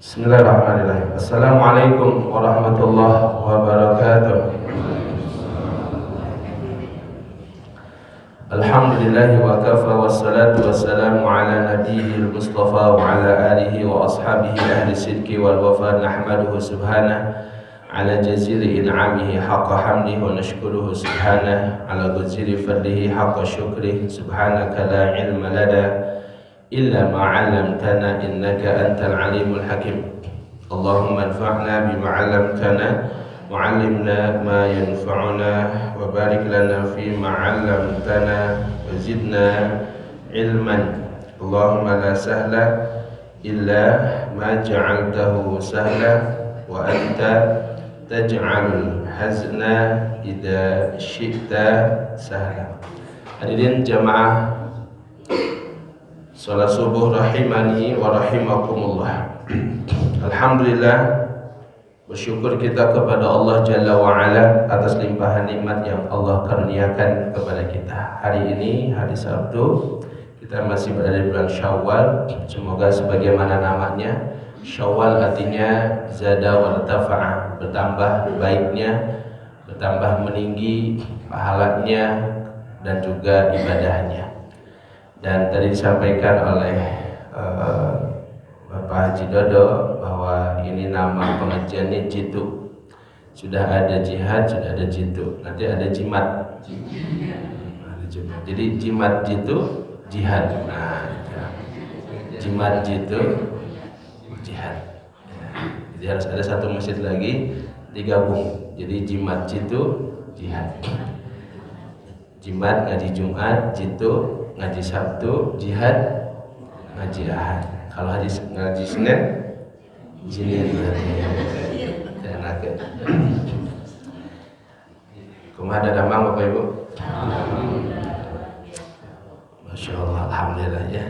Bismillahirrahmanirrahim. Assalamualaikum warahmatullahi wabarakatuh. Alhamdulillahi wa kafa wassalatu wassalamu ala nabiyyil mustafa wa ala alihi wa ashabihi ahli sidqi wal wafa. Nahmaduhu subhanahu ala jazili in'amihi haqqa hamdihi wa nashkuruhu subhanahu ala jazili fadlihi haqqa syukrihi. Subhanaka la ilma lana illa ma 'allamtana innaka antal alimul hakim. Allahumma anfa'na bima 'allamtana wa 'allimna ma yanfa'una wa barik lana fi ma 'allamtana wa zidna ilman. Allahumma la sahla illa ma ja'altahu sahla wa anta taj'alul hazna idza syi'ta sahla. Hadirin jamaah salat subuh rahimani wa rahimakumullah. Alhamdulillah, bersyukur kita kepada Allah Jalla wa Ala atas limpahan nikmat yang Allah karuniakan kepada kita. Hari ini hari Sabtu, kita masih berada di bulan Syawal. Semoga sebagaimana namanya, Syawal artinya zada wa tafa'a, bertambah baiknya, bertambah meninggi pahalanya dan juga ibadahnya. Dan tadi disampaikan oleh Bapak Haji Dodo bahwa ini nama pengajiannya jitu. Sudah ada jihad, sudah ada jitu. Nanti ada jimat. Jadi jimat jitu jihad. Nah, jimat jitu jihad. Jadi harus ada satu masjid lagi digabung. Jadi jimat jitu jihad. Jimat ngaji Jumat, jitu ngaji Sabtu, jihad ngaji Ahad. Kalau ngaji Senin, Jinin. Enak ya. Kumaha ada damang Bapak Ibu? Masya Allah, alhamdulillah ya.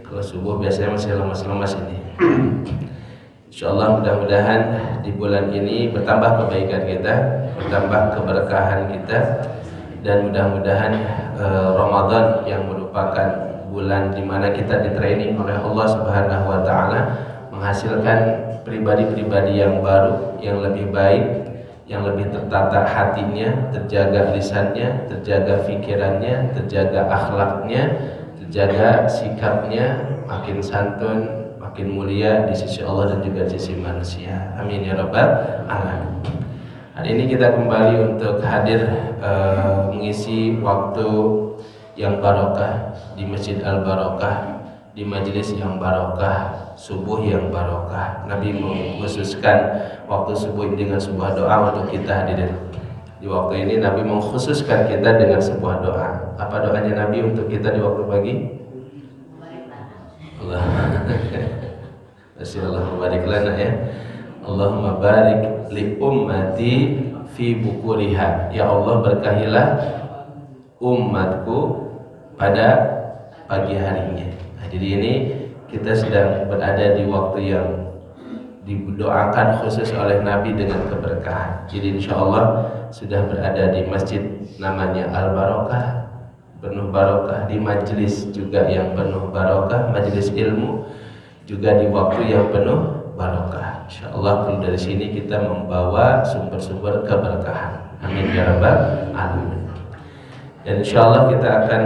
Kalau subuh biasanya masih lemas-lemas ini. Insya Allah mudah-mudahan di bulan ini bertambah kebaikan kita, bertambah keberkahan kita, dan mudah-mudahan Ramadan yang merupakan bulan di mana kita di-training oleh Allah Subhanahu wa taala menghasilkan pribadi-pribadi yang baru, yang lebih baik, yang lebih tertata hatinya, terjaga lisannya, terjaga pikirannya, terjaga akhlaknya, terjaga sikapnya, makin santun, makin mulia di sisi Allah dan juga di sisi manusia. Amin ya rabbal alamin. Hari ini kita kembali untuk hadir mengisi waktu yang barokah di Masjid Al-Barokah, di majelis yang barokah, subuh yang barokah. Nabi mengkhususkan waktu subuh dengan sebuah doa untuk kita hadirin. Di waktu ini Nabi mengkhususkan kita dengan sebuah doa. Apa doanya Nabi untuk kita di waktu pagi? Allah. Allahumma barik lana ya. Allahumma barik li ummati fi bukuriha. Ya Allah, berkahilah umatku pada pagi harinya. Nah, jadi ini kita sedang berada di waktu yang didoakan khusus oleh Nabi dengan keberkahan. Jadi insya Allah sudah berada di masjid namanya Al-Barokah, penuh barokah, di majelis juga yang penuh barokah, majelis ilmu juga di waktu yang penuh barokah. Insya Allah dari sini kita membawa sumber-sumber keberkahan. Amin ya rabbal alamin. Dan insya Allah kita akan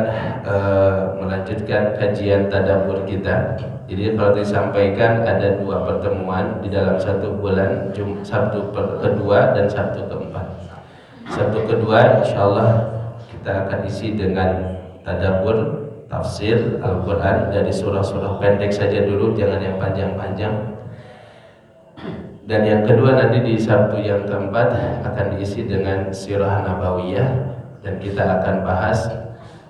melanjutkan kajian tadabbur kita. Jadi kalau disampaikan ada dua pertemuan di dalam satu bulan, Sabtu kedua dan Sabtu keempat. Sabtu kedua insya Allah kita akan isi dengan tadabbur tafsir Al-Quran dari surah-surah pendek saja dulu, jangan yang panjang-panjang. Dan yang kedua nanti di Sabtu yang keempat akan diisi dengan sirah nabawiyah. Dan kita akan bahas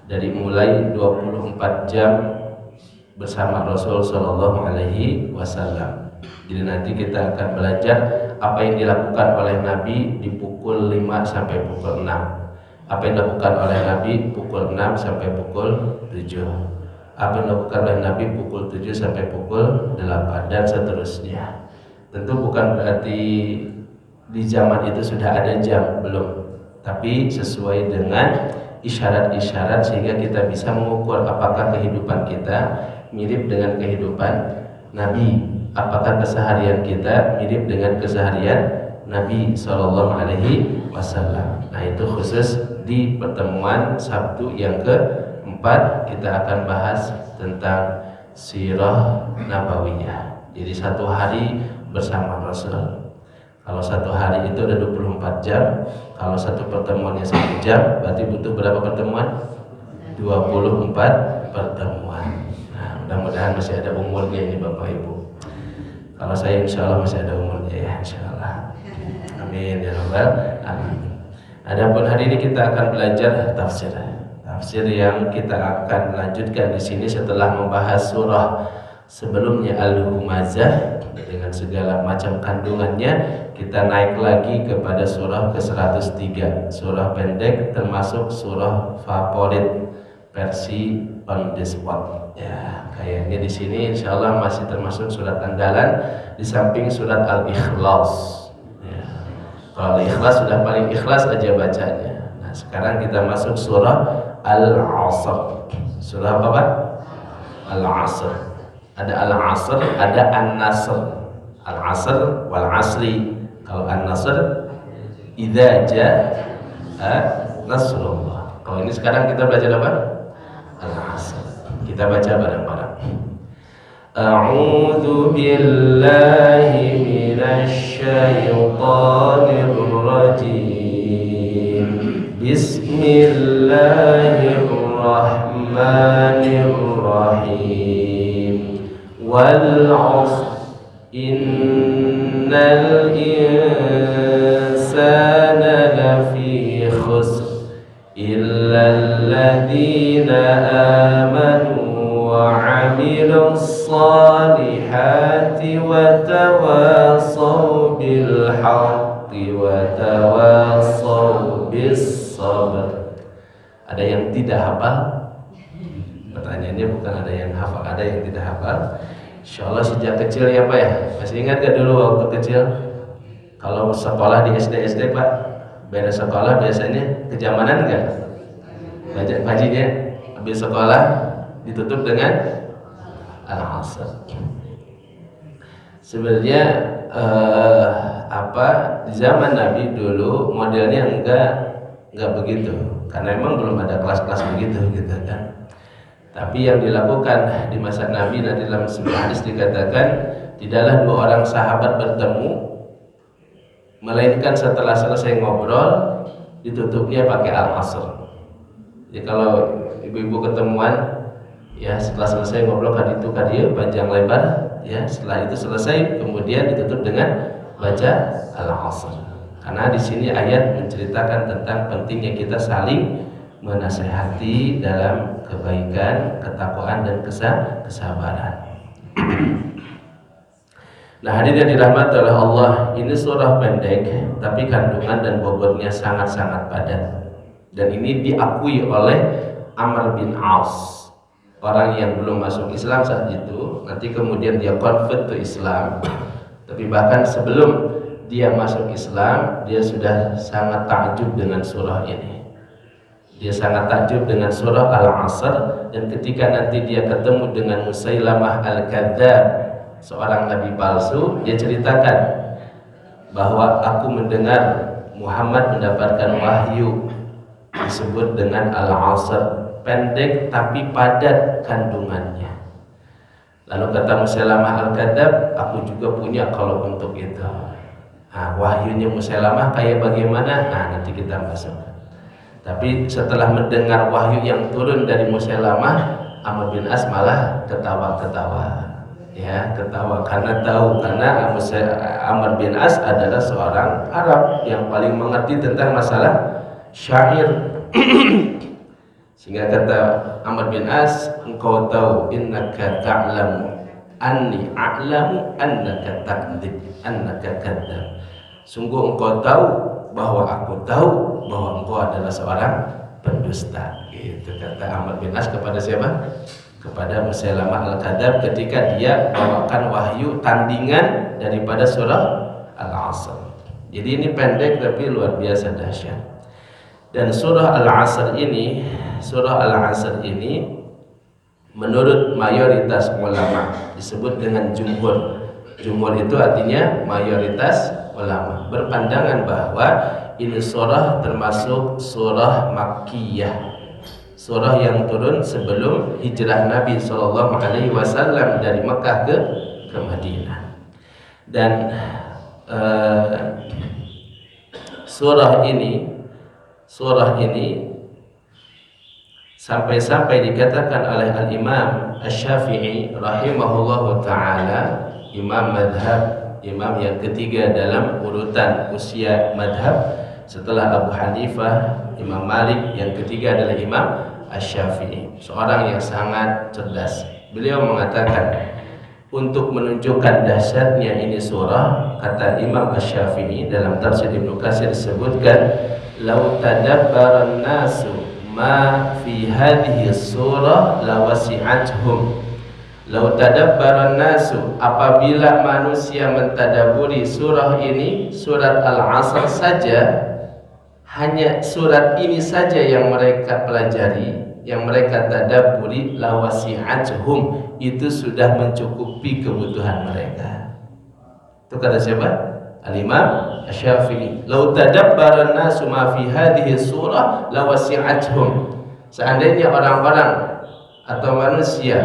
dari mulai 24 jam bersama Rasul Sallallahu Alaihi Wasallam. Jadi nanti kita akan belajar apa yang dilakukan oleh Nabi di pukul 5 sampai pukul 6. Apa yang dilakukan oleh Nabi pukul 6 sampai pukul 7. Apa yang dilakukan oleh Nabi pukul 7 sampai pukul 8 dan seterusnya. Tentu bukan berarti di zaman itu sudah ada jam, belum. Tapi sesuai dengan isyarat-isyarat sehingga kita bisa mengukur apakah kehidupan kita mirip dengan kehidupan Nabi apakah keseharian kita mirip dengan keseharian Nabi Shallallahu Alaihi Wasallam. Nah itu khusus di pertemuan Sabtu yang keempat kita akan bahas tentang sirah nabawiyah. Jadi satu hari bersama Rasul. Kalau satu hari itu ada 24 jam. Kalau satu pertemuannya 1 jam, berarti butuh berapa pertemuan? 24 pertemuan. Nah, mudah-mudahan masih ada umurnya ini Bapak Ibu. Kalau saya insya Allah masih ada umurnya ya, insya Allah. Amin ya rabbal alamin. Adapun hari ini kita akan belajar tafsir. Tafsir yang kita akan lanjutkan di sini setelah membahas surah sebelumnya Al-Humazah dengan segala macam kandungannya. Kita naik lagi kepada surah ke-103, surah pendek termasuk surah favorit versi on the spot. Ya, kayaknya di sini insya Allah masih termasuk surat andalan di samping surat Al-Ikhlas. Ya. Kalau Al-Ikhlas sudah paling ikhlas aja bacanya. Nah, sekarang kita masuk surah Al-Asr. Surah apa Pak? Al-Asr. Ada Al-Asr, ada An-Nasr. Al-Asr wal Asri. Kalau An-Nasr idza jaa nasrullah. Kalau ini sekarang kita belajar apa? Al-Asr. Kita baca bareng-bareng. A'udzu billahi minasy syaithanir rajim. Bismillahirrahmanirrahim. Wal 'asr innal insana lafi khusr illal ladzina amanu wa 'amilus salihati wa tawassaw bil haqqi wa tawassaw bis sabr. Ada yang tidak hafal? Pertanyaannya bukan ada yang hafal, ada yang tidak hafal. Insyaallah sejak kecil ya Pak ya. Masih ingat gak dulu waktu kecil? Kalau sekolah di SD Pak, beda sekolah biasanya kejamanan enggak? Bajinya habis sekolah ditutup dengan Al-Asr. Sebenarnya di zaman Nabi dulu modelnya enggak begitu. Karena memang belum ada kelas-kelas begitu gitu kan. Tapi yang dilakukan di masa Nabi nanti dalam sebuah hadis dikatakan tidaklah dua orang sahabat bertemu melainkan setelah selesai ngobrol ditutupnya pakai Al-Asr. Jadi kalau ibu-ibu ketemuan ya setelah selesai ngobrol kaditu panjang lebar ya setelah itu selesai kemudian ditutup dengan baca Al-Asr. Karena di sini ayat menceritakan tentang pentingnya kita saling menasehati dalam kebaikan, ketakwaan dan kesabaran. Nah, hadirin yang dirahmati oleh Allah, ini surah pendek tapi kandungan dan bobotnya sangat-sangat padat. Dan ini diakui oleh Amr bin As, orang yang belum masuk Islam saat itu, nanti kemudian dia convert to Islam. Tapi bahkan sebelum dia masuk Islam, dia sudah sangat takjub dengan surah ini. Dia sangat takjub dengan surah Al-Asr, dan ketika nanti dia ketemu dengan Musailamah Al-Kadzdzab, seorang nabi palsu, dia ceritakan bahwa aku mendengar Muhammad mendapatkan wahyu disebut dengan Al-Asr, pendek tapi padat kandungannya. Lalu kata Musailamah Al-Kadzdzab, aku juga punya kalau untuk itu. Nah, wahyunya Musailamah kayak bagaimana? Nah, nanti kita masuk. Tapi setelah mendengar wahyu yang turun dari Musailamah, Amr bin As malah ketawa-ketawa. Ya, ketawa karena tahu Amr bin As adalah seorang Arab yang paling mengerti tentang masalah syair. Sehingga kata Amr bin As, engkau tahu innaka ta'lamu anni a'lamu annaka takdzib annaka kadzdzab. Sungguh engkau tahu bahwa aku tahu bahwa engkau adalah seorang pendusta. Gitu kata Amr bin As kepada siapa? Kepada Musailamah Al-Kadzdzab ketika dia bawakan wahyu tandingan daripada surah Al-Asr. Jadi ini pendek tapi luar biasa dahsyat. Dan surah Al-Asr ini menurut mayoritas ulama disebut dengan jumhur Jumhur itu artinya mayoritas ulama berpandangan bahwa ini surah termasuk surah Makkiyah, surah yang turun sebelum hijrah Nabi SAW dari Mekah ke Madinah. Dan surah ini sampai-sampai dikatakan oleh Al-Imam Asy-Syafi'i rahimahullahu ta'ala, imam madhab, imam yang ketiga dalam urutan usia madhab setelah Abu Hanifah, Imam Malik, yang ketiga adalah Imam Asy-Syafi'i, seorang yang sangat cerdas. Beliau mengatakan, untuk menunjukkan dahsyatnya ini surah, kata Imam Asy-Syafi'i dalam tafsir Ibnu Katsir disebutkan, "Lau tadabbaran nasu ma fi hadhihi surah lawasi'athum." Lau tadabbaran nasu, apabila manusia mentadaburi surah ini, surat Al-Asr saja, hanya surat ini saja yang mereka pelajari, yang mereka tadabburi, lawasi'athum, itu sudah mencukupi kebutuhan mereka. Itu kata siapa? Al-Imam Asy-Syafi'i. Lau tadabbaran nasu ma fi hadhihi surah lawasi'athum. Seandainya orang-orang atau manusia,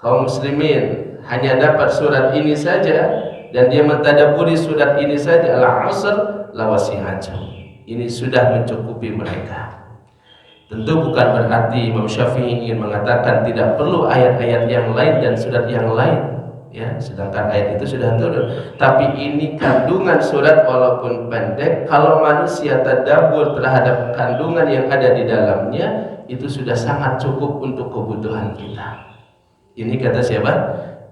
kaum muslimin, hanya dapat surat ini saja dan dia mentadabburi surat ini saja, Al-Asr, lawasi'athum, ini sudah mencukupi mereka. Tentu bukan berarti Imam Syafi'i ingin mengatakan tidak perlu ayat-ayat yang lain dan surat yang lain, ya, sedangkan ayat itu sudah turun. Tapi ini kandungan surat walaupun pendek, kalau manusia tadabbur terhadap kandungan yang ada di dalamnya, itu sudah sangat cukup untuk kebutuhan kita. Ini kata siapa?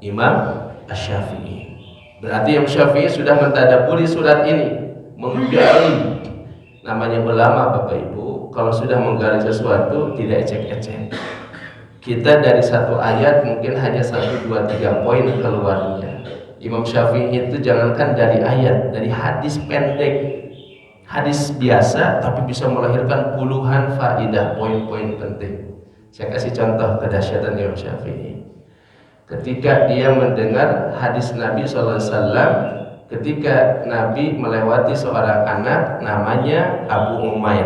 Imam Asy-Syafi'i. Berarti Imam Syafi'i sudah mentadabburi surat ini, menggali. Namanya ulama, Bapak Ibu, kalau sudah menggali sesuatu tidak ecek-ecek. Kita dari satu ayat mungkin hanya 1, 2, 3 poin keluarnya. Imam Syafi'i itu jangankan dari ayat, dari hadis pendek, hadis biasa, tapi bisa melahirkan puluhan faidah, poin-poin penting. Saya kasih contoh kedahsyatan Imam Syafi'i. Ketika dia mendengar hadis Nabi SAW, ketika Nabi melewati seorang anak namanya Abu Umair,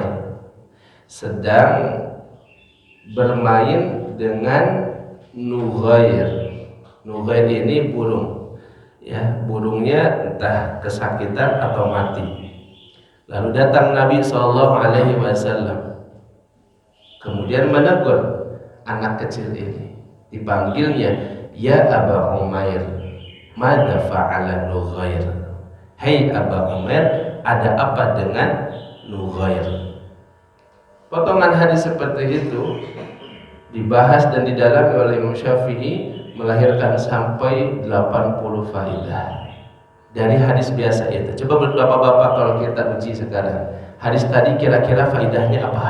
sedang bermain dengan Nughair. Nughair ini burung, ya, burungnya entah kesakitan atau mati. Lalu datang Nabi SAW, kemudian menegur anak kecil ini, dipanggilnya, "Ya Aba Umair, madza fa'ala Nughair?" Hei Aba Umair, ada apa dengan Nughair? Potongan hadis seperti itu dibahas dan didalami oleh Imam Syafi'i, melahirkan sampai 80 faidah dari hadis biasa itu. Coba bapak-bapak kalau kita uji sekarang, hadis tadi kira-kira faidahnya apa?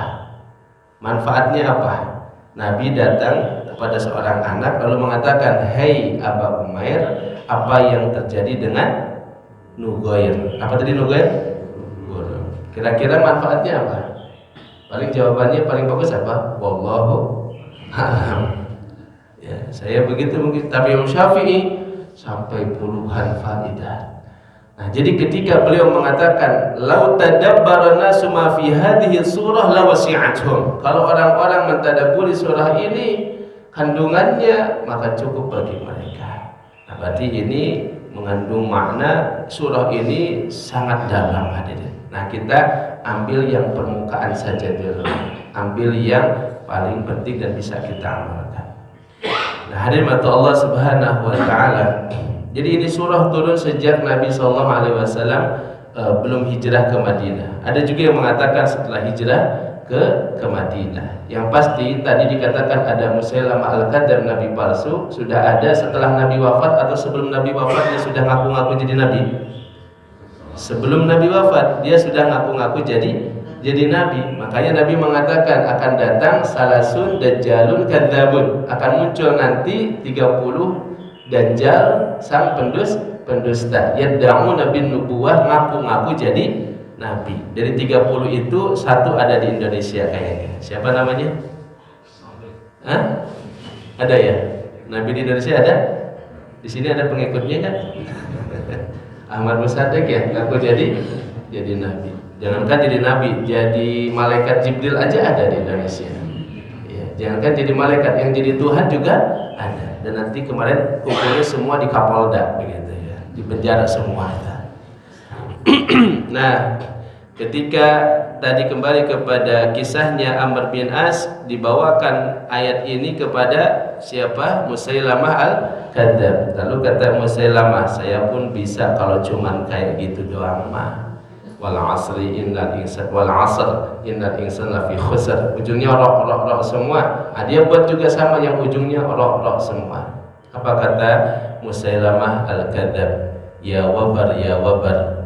Manfaatnya apa? Nabi datang kepada seorang anak lalu mengatakan, "Hei Aba Umair, apa yang terjadi dengan Nughair?" Apa tadi Nughair? Kira-kira manfaatnya apa? Paling jawabannya paling bagus apa? Wallahu a'lam. Ya, saya begitu mungkin, tapi Imam Syafi'i sampai puluhan faidah. Nah, jadi ketika beliau mengatakan lau tadabbara nasu ma fi hadhihi surah lawasi'athum, kalau orang-orang mentadabburi surah ini kandungannya maka cukup bagi mereka. Nah, berarti ini mengandung makna, surah ini sangat dalam hadirin. Nah, kita ambil yang permukaan saja dulu, ambil yang paling penting dan bisa kita amalkan. Nah, hadirin mata Allah Subhanahu wa taala. Jadi ini surah turun sejak Nabi SAW belum hijrah ke Madinah. Ada juga yang mengatakan setelah hijrah ke Madinah. Yang pasti tadi dikatakan ada Musailamah al-Kadzdzab, nabi palsu, sudah ada setelah Nabi wafat atau sebelum Nabi wafat dia sudah ngaku-ngaku jadi nabi. Sebelum Nabi wafat dia sudah ngaku-ngaku jadi nabi. Makanya Nabi mengatakan akan datang salasun dajjalun kadzdzabun, akan muncul nanti 30 dajjal sang pendusta. Yad'una bin nubuwah, ngaku-ngaku jadi nabi. Dari 30 itu satu ada di Indonesia kayaknya. Siapa namanya? Hah? Ada ya? Nabi di Indonesia ada? Di sini ada pengikutnya kan? Ahmad Musaddiq ya ngaku jadi nabi. Jangankan jadi nabi, jadi malaikat Jibril aja ada di Indonesia. Ya, jangankan jadi malaikat, yang jadi Tuhan juga ada. Dan nanti kemarin kumpulnya semua di Kapolda begitu ya, di penjara semua. Nah, ketika tadi kembali kepada kisahnya Amr bin As, dibawakan ayat ini kepada siapa? Musailamah al-Kadzdzab. Lalu kata Musailamah, saya pun bisa kalau cuman kayak gitu doang mah. Wal asri innal insana lafi khusr. Ujungnya roh semua. Dia buat juga sama yang ujungnya roh semua. Apa kata Musailamah al-Kadzdzab? Ya wabar, ya wabar.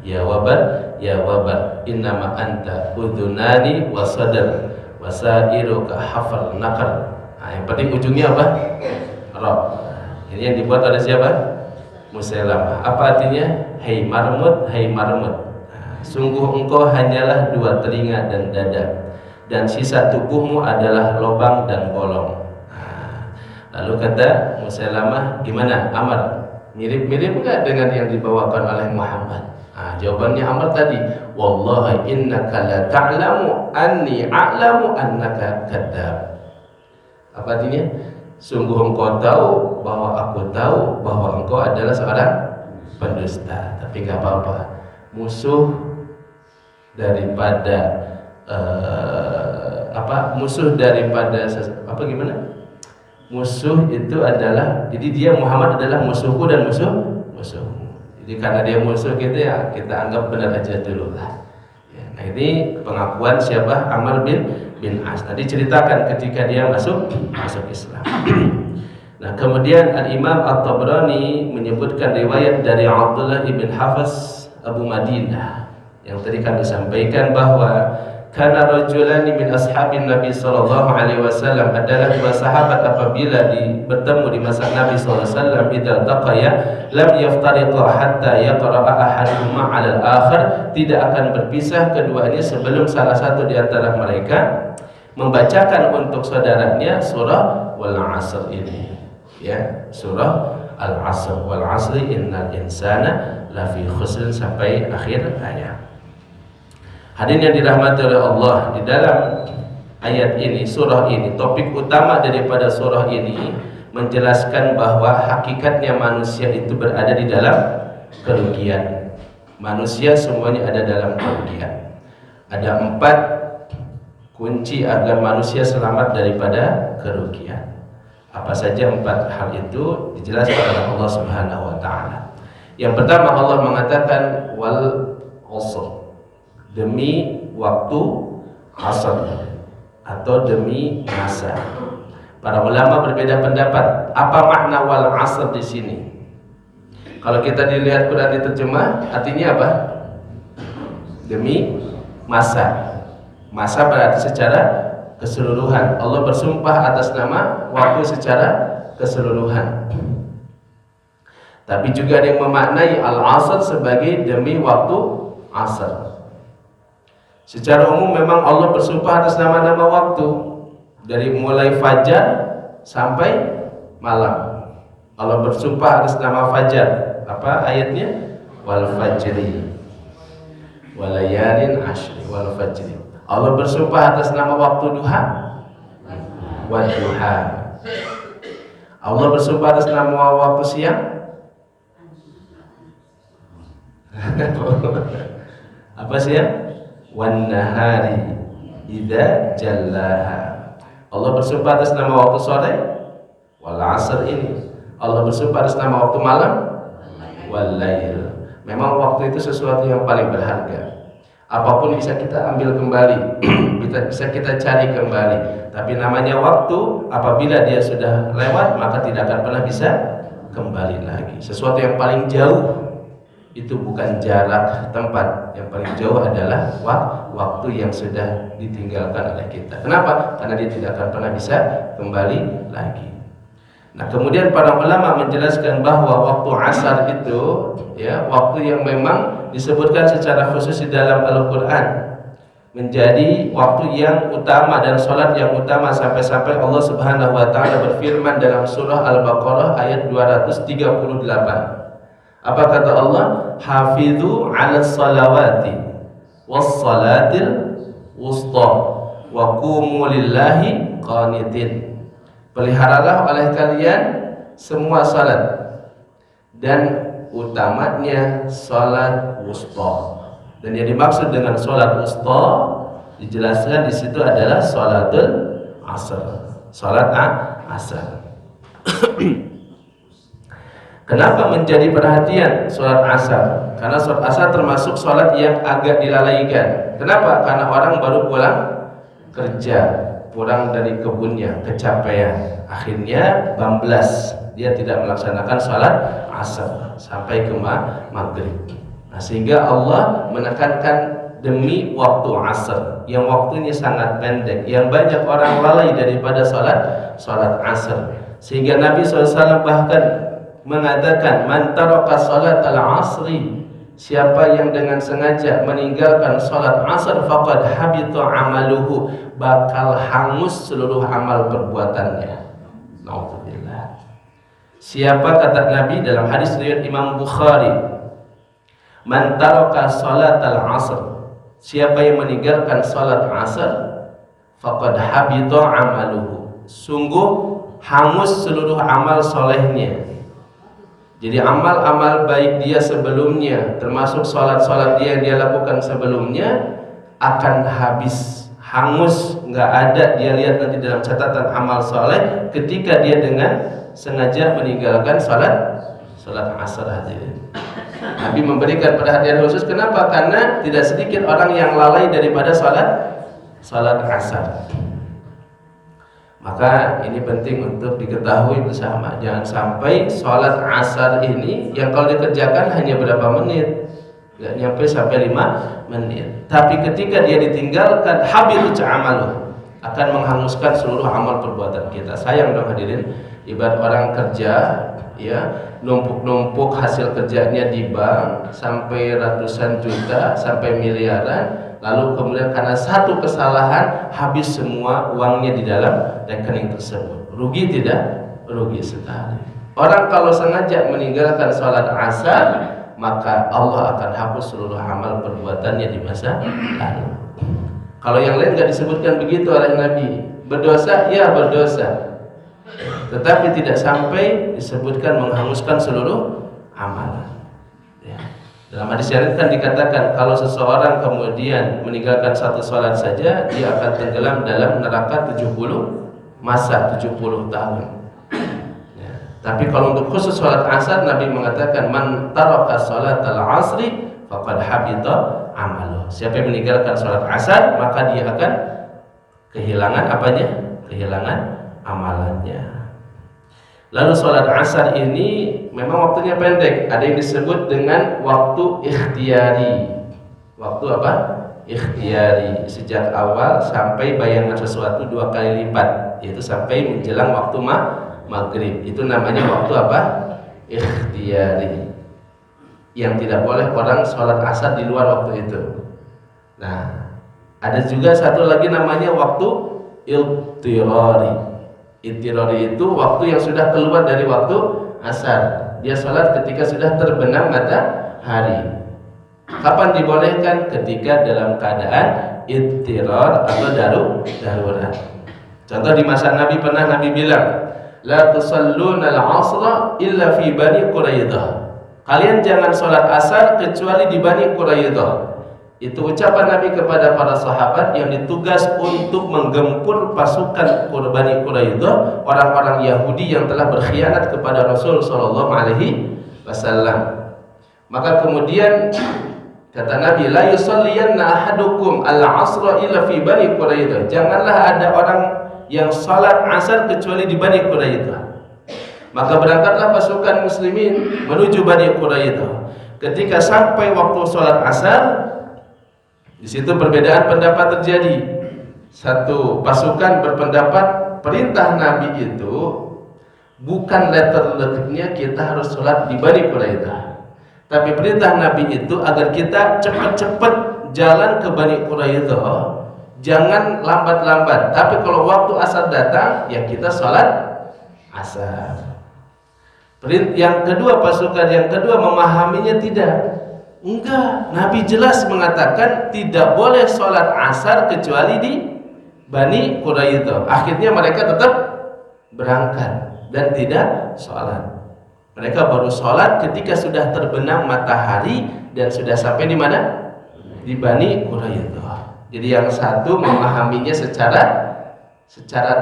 Ya wabar, innama anta udhunani wa sadar wa sa'iruka hafal naqar. Yang penting ujungnya apa? Roh. Ini yang dibuat oleh siapa? Musailamah. Apa artinya? Hei marmut, sungguh engkau hanyalah 2 telinga dan dada, dan sisa tubuhmu adalah lubang dan bolong. Lalu kata Musailamah, gimana Amr? Mirip-mirip enggak dengan yang dibawakan oleh Muhammad? Jawabannya Amr tadi, wallahi innaka la ta'lamu anni a'lamu annaka kadzdzab. Apa artinya? Sungguh engkau tahu bahwa aku tahu bahwa engkau adalah seorang pendusta. Tapi enggak apa-apa. Musuh daripada musuh itu adalah, jadi dia Muhammad adalah musuhku dan musuhmu. Jadi karena dia musuh kita ya kita anggap benar aja dulu lah. Ya, nah ini pengakuan siapa? Amr bin As. Tadi ceritakan ketika dia masuk Islam. Nah kemudian Al-Imam At-Tabrani menyebutkan riwayat dari Abdullah ibn Hafiz Abu Madinah yang tadi kami sampaikan bahwa kana rajulani min ashabin Nabi sallallahu alaihi wasallam, adalah 2 sahabat apabila bertemu di masa Nabi sallallahu alaihi wasallam, idza taqaya lam yaftariqa hatta yaqra'a ahaduhuma 'ala al-akhir, tidak akan berpisah keduanya sebelum salah satu di antara mereka membacakan untuk saudaranya surah Wal 'Asr ini. Ya, surah Al-'Asr, wal 'asri innal insana lafi khusr sampai akhir ayat. Hadirin yang dirahmati oleh Allah, di dalam ayat ini, surah ini, topik utama daripada surah ini menjelaskan bahwa hakikatnya manusia itu berada di dalam kerugian. Manusia semuanya ada dalam kerugian. Ada 4 kunci agar manusia selamat daripada kerugian. Apa saja 4 hal itu dijelaskan oleh Allah Subhanahu wa taala. Yang pertama, Allah mengatakan wal 'asr, demi waktu asar atau demi masa. Para ulama berbeda pendapat apa makna wal asr di sini. Kalau kita dilihat Quran diterjemah, artinya apa? Demi masa. Masa berarti secara keseluruhan. Allah bersumpah atas nama waktu secara keseluruhan. Tapi juga ada yang memaknai al-asr sebagai demi waktu asar. Secara umum memang Allah bersumpah atas nama-nama waktu, dari mulai fajar sampai malam. Allah bersumpah atas nama fajar. Apa ayatnya? Wal fajri walayalin ashri, wal fajri. Allah bersumpah atas nama waktu duha, wal duha. Allah bersumpah atas nama waktu siang. Apa siang? Wan nahari idza jallaha. Allah bersumpah atas nama waktu sore, wal 'asr ini. Allah bersumpah atas nama waktu malam, wal lail. Memang waktu itu sesuatu yang paling berharga. Apapun bisa kita ambil kembali, bisa kita cari kembali. Tapi namanya waktu, apabila dia sudah lewat maka tidak akan pernah bisa kembali lagi. Sesuatu yang paling jauh itu bukan jarak tempat, yang paling jauh adalah waktu yang sudah ditinggalkan oleh kita. Kenapa? Karena dia tidak akan pernah bisa kembali lagi. Nah, kemudian para ulama menjelaskan bahwa waktu asar itu ya, waktu yang memang disebutkan secara khusus di dalam Al-Qur'an menjadi waktu yang utama dan sholat yang utama, sampai-sampai Allah Subhanahu wa taala berfirman dalam surah Al-Baqarah ayat 238. Apa kata Allah? Hafidhu 'alas salawati was salatil wusta wa qumu lillahi qanitin. Peliharalah oleh kalian semua salat dan utamanya salat wusta. Dan yang dimaksud dengan salat wusta dijelaskan di situ adalah salatul asar. Salat asar. Kenapa menjadi perhatian salat asar? Karena salat asar termasuk salat yang agak dilalaikan. Kenapa? Karena orang baru pulang kerja, pulang dari kebunnya, kecapean. Akhirnya bablas, dia tidak melaksanakan salat asar sampai ke maghrib. Nah, sehingga Allah menekankan demi waktu asar yang waktunya sangat pendek, yang banyak orang lalai daripada salat asar. Sehingga Nabi SAW bahkan mengatakan, man taraka salat al-asri, siapa yang dengan sengaja meninggalkan salat asar faqad habita amaluhu, bakal hangus seluruh amal perbuatannya. Nauzubillah. Siapa, kata Nabi dalam hadis riwayat Imam Bukhari, man taraka salat al-asr, siapa yang meninggalkan salat asar faqad habita amaluhu, sungguh hangus seluruh amal solehnya. Jadi amal-amal baik dia sebelumnya, termasuk sholat-sholat dia yang dia lakukan sebelumnya, akan habis, hangus, nggak ada dia lihat nanti dalam catatan amal soleh ketika dia dengan sengaja meninggalkan sholat asar hadirin. Nabi memberikan perhatian khusus. Kenapa? Karena tidak sedikit orang yang lalai daripada sholat asar. Maka ini penting untuk diketahui bersama. Jangan sampai sholat asar ini yang kalau dikerjakan hanya berapa menit, nggak nyampe sampai 5 menit. Tapi ketika dia ditinggalkan, habitu amaluh, akan menghanguskan seluruh amal perbuatan kita. Sayang dong hadirin, ibarat orang kerja, ya, numpuk-numpuk hasil kerjanya di bank sampai ratusan juta, sampai miliaran. Lalu kemudian karena satu kesalahan habis semua uangnya di dalam rekening tersebut. Rugi tidak? Rugi sekali. Orang kalau sengaja meninggalkan sholat asar, maka Allah akan hapus seluruh amal perbuatannya di masa lalu. Kalau yang lain nggak disebutkan begitu oleh Nabi. Berdosa, ya berdosa, tetapi tidak sampai disebutkan menghanguskan seluruh amalan. Dalam hadis syarif kan dikatakan kalau seseorang kemudian meninggalkan satu sholat saja, dia akan tenggelam dalam neraka 70 tahun. Ya. Tapi kalau untuk khusus sholat asar, Nabi mengatakan man taraka sholat al-asri faqad habita amaluh. Siapa yang meninggalkan sholat asar, maka dia akan kehilangan apanya? Kehilangan amalannya. Lalu sholat asar ini memang waktunya pendek. Ada yang disebut dengan waktu ikhtiyari. Waktu apa? Ikhtiyari. Sejak awal sampai bayangan sesuatu 2 kali lipat, yaitu sampai menjelang waktu maghrib. Itu namanya waktu apa? Ikhtiyari. Yang tidak boleh orang sholat asar di luar waktu itu. Nah, ada juga satu lagi namanya waktu iltirari. Iltirari itu waktu yang sudah keluar dari waktu asar. Dia sholat ketika sudah terbenam matahari. Kapan dibolehkan? Ketika dalam keadaan iltirar atau darurat. Contoh di masa Nabi pernah Nabi bilang, la tusalluna al-asra illa fi Bani Quraidah. Kalian jangan sholat asar kecuali di Bani Quraidah. Itu ucapan Nabi kepada para sahabat yang ditugas untuk menggempur pasukan Bani Quraidah, orang-orang Yahudi yang telah berkhianat kepada Rasul sallallahu alaihi wasallam. Maka kemudian kata Nabi, la yusalliyanna ahadukum al-'asra illa fi Bani Quraidah. Janganlah ada orang yang salat asar kecuali di Bani Quraidah. Maka berangkatlah pasukan muslimin menuju Bani Quraidah. Ketika sampai waktu salat asar, di situ perbedaan pendapat terjadi. Satu pasukan berpendapat perintah Nabi itu bukan letter-letternya kita harus sholat di Bani Quraidah, tapi perintah Nabi itu agar kita cepat-cepat jalan ke Bani Quraidah, jangan lambat-lambat. Tapi kalau waktu asar datang, ya kita sholat asar. Yang kedua, pasukan yang kedua memahaminya tidak. Enggak, Nabi jelas mengatakan tidak boleh sholat asar kecuali di Bani Quraidah. Akhirnya mereka tetap berangkat dan tidak sholat. Mereka baru sholat ketika sudah terbenam matahari dan sudah sampai di mana? Di Bani Quraidah. Jadi yang satu memahaminya secara